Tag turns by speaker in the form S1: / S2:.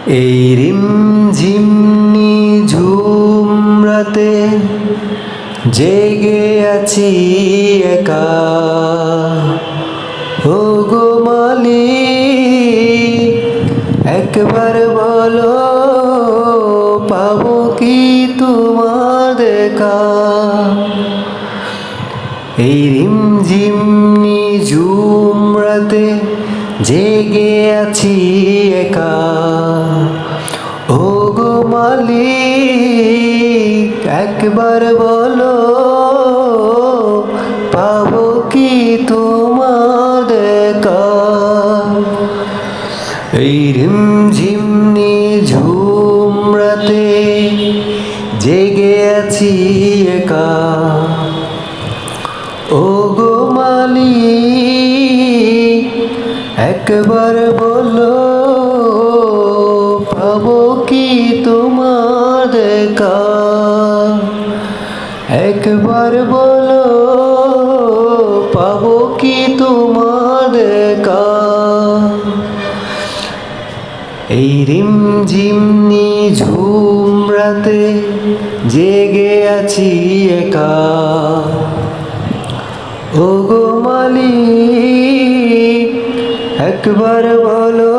S1: এই রিমঝিমনি ঝুম রাতে জেগে আছি একা। ও গো মালিক, একবার বলো পাবো কি তোমার দেখা। এই রিমঝিমনি ঝুম রাতে জেগে আছি একা। ও গো মালিক, একবার বলো পাবো কি তোমার দেখা। এই রিমঝিমনি ঝুম রাতে জেগে আছি একা। ও গো মালিক, একবার বলো পাবো কি তোমার দেখা। একবার বলো পাবো কি তোমার দেখা। এই রিমঝিমনি ঝুম রাতে জেগে আছি একা। ও গো মালিক, একবার বলো